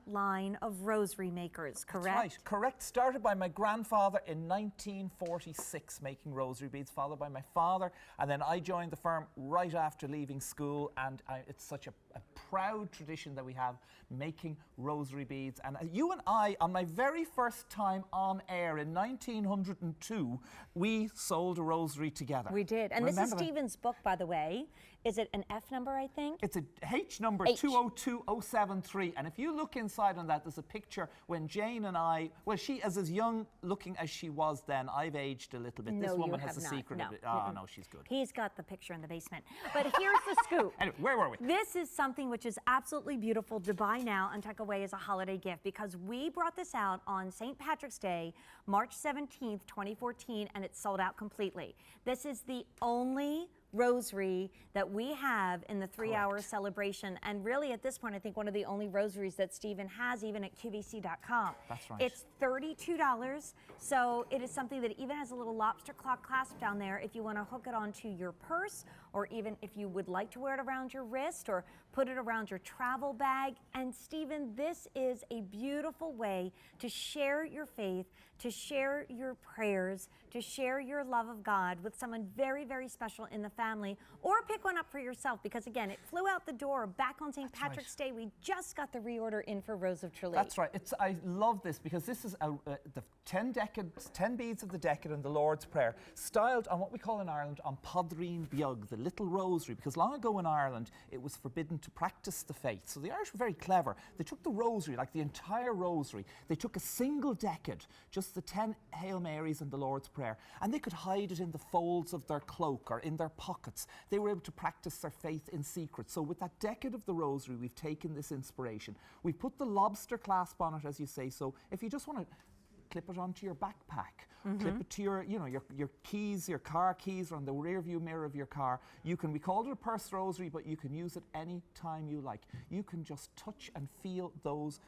line of rosary makers, correct? That's right, correct. Started by my grandfather in 1946 making rosary beads, followed by my father, and then I joined the firm right after leaving school, and it's such a proud tradition that we have making rosary beads. And you and I, on my very first time on air in 1902, we sold a rosary together. We did. And this is Stephen's book, by the way. Is it an F number, I think? It's a H number, 202073. And if you look inside on that, there's a picture when Jane and I, well, she is as young looking as she was then. I've aged a little bit. No, this woman has a not. secret No. of it. Oh, no, she's good. He's got the picture in the basement. But here's the scoop. Anyway, where were we? This is something which is absolutely beautiful to buy now and tuck away as a holiday gift, because we brought this out on St. Patrick's Day, March 17th, 2014, and it's sold out completely. This is the only rosary that we have in the 3-hour celebration, and really at this point I think one of the only rosaries that Stephen has, even at QVC.com. That's right. It's $32, so it is something that even has a little lobster claw clasp down there if you want to hook it onto your purse, or even if you would like to wear it around your wrist or put it around your travel bag. And Stephen, this is a beautiful way to share your faith, to share your prayers, to share your love of God with someone very, very special in the family, or pick one up for yourself, because again, it flew out the door back on St. Patrick's Day. We just got the reorder in for Rose of Tralee. That's right. I love this because this is the 10 beads of the decade and the Lord's Prayer, styled on what we call in Ireland on Podreen Beag, the little rosary, because long ago in Ireland it was forbidden to practice the faith. So the Irish were very clever. They took the rosary, like the entire rosary, they took a single decade, just the 10 Hail Marys and the Lord's Prayer, and they could hide it in the folds of their cloak or in their pockets. They were able to practice their faith in secret. So with that decade of the rosary, we've taken this inspiration. We've put the lobster clasp on it, as you say, so if you just want to clip it onto your backpack, clip it to your, your keys, your car keys, or on the rear view mirror of your car. You can, we called it a purse rosary, but you can use it any time you like. You can just touch and feel those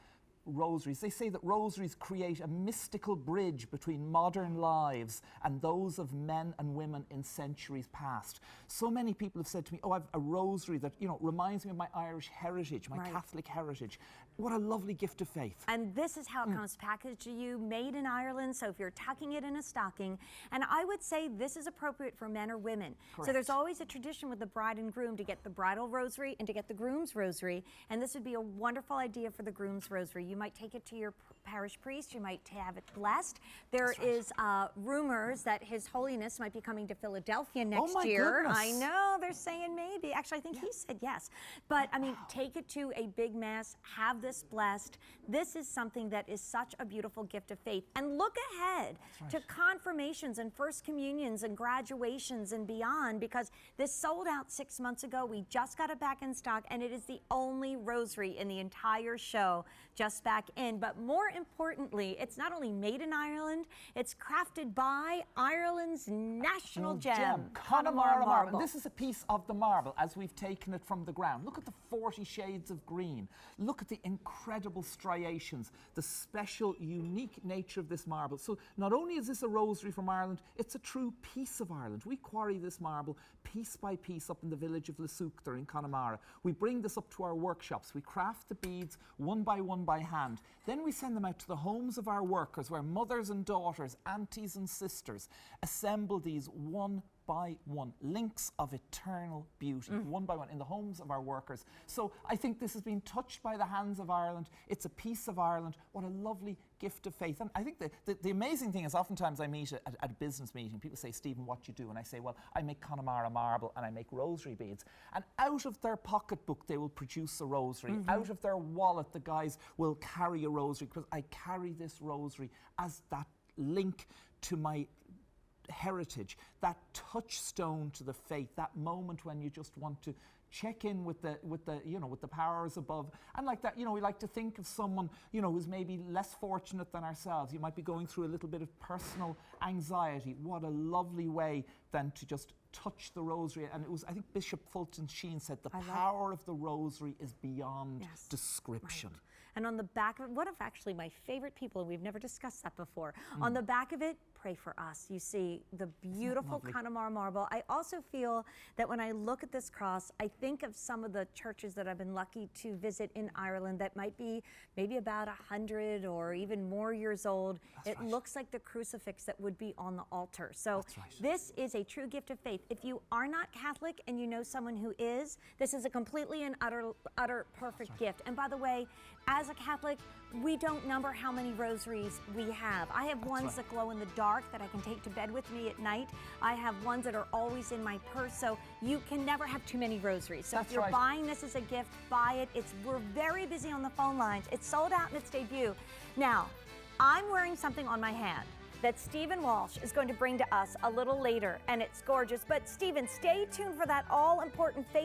rosaries. They say that rosaries create a mystical bridge between modern lives and those of men and women in centuries past. So many people have said to me, oh, I've a rosary that, reminds me of my Irish heritage, my Catholic heritage. What a lovely gift of faith. And this is how it comes packaged to you, made in Ireland, so if you're tucking it in a stocking. And I would say this is appropriate for men or women. Correct. So there's always a tradition with the bride and groom to get the bridal rosary and to get the groom's rosary, and this would be a wonderful idea for the groom's rosary. You might take it to your parish priest, you might have it blessed. There is rumors that His Holiness might be coming to Philadelphia next year. Goodness. I know, they're saying maybe. Actually, I think he said yes. But I mean, take it to a big mass, have this blessed. This is something that is such a beautiful gift of faith. And look ahead to confirmations and first communions and graduations and beyond, because this sold out 6 months ago. We just got it back in stock, and it is the only rosary in the entire show just back in. But more importantly, it's not only made in Ireland, it's crafted by Ireland's national gem, Connemara Marble. And this is a piece of the marble as we've taken it from the ground. Look at the 40 shades of green. Look at the incredible striations, the special, unique nature of this marble. So not only is this a rosary from Ireland, it's a true piece of Ireland. We quarry this marble piece by piece up in the village of Lesukter in Connemara. We bring this up to our workshops. We craft the beads one by hand. Then we send them out to the homes of our workers, where mothers and daughters, aunties and sisters assemble these one by one, links of eternal beauty, one by one, in the homes of our workers. So I think this has been touched by the hands of Ireland. It's a piece of Ireland. What a lovely gift of faith. And I think the amazing thing is, oftentimes I meet at a business meeting, people say, Stephen, what do you do? And I say, well, I make Connemara marble and I make rosary beads. And out of their pocketbook, they will produce a rosary. Out of their wallet, the guys will carry a rosary, because I carry this rosary as that link to my heritage, that touchstone to the faith, that moment when you just want to check in with the powers above. And like that, we like to think of someone, who's maybe less fortunate than ourselves. You might be going through a little bit of personal anxiety. What a lovely way then to just touch the rosary. And it was, I think Bishop Fulton Sheen said, the power of the rosary is beyond description. Right. And on the back of it, one of actually my favorite people, and we've never discussed that before, on the back of it, pray for us. You see the beautiful Connemara marble. I also feel that when I look at this cross, I think of some of the churches that I've been lucky to visit in Ireland that might be maybe about 100 or even more years old. It looks like the crucifix that would be on the altar. So this is a true gift of faith. If you are not Catholic and you know someone who is, this is a completely and utter perfect gift. And by the way, as a Catholic, we don't number how many rosaries we have. I have ones that glow in the dark that I can take to bed with me at night. I have ones that are always in my purse, so you can never have too many rosaries. So if you're buying this as a gift, buy it. We're very busy on the phone lines. It's sold out in its debut. Now, I'm wearing something on my hand that Stephen Walsh is going to bring to us a little later, and it's gorgeous. But Stephen, stay tuned for that all-important faith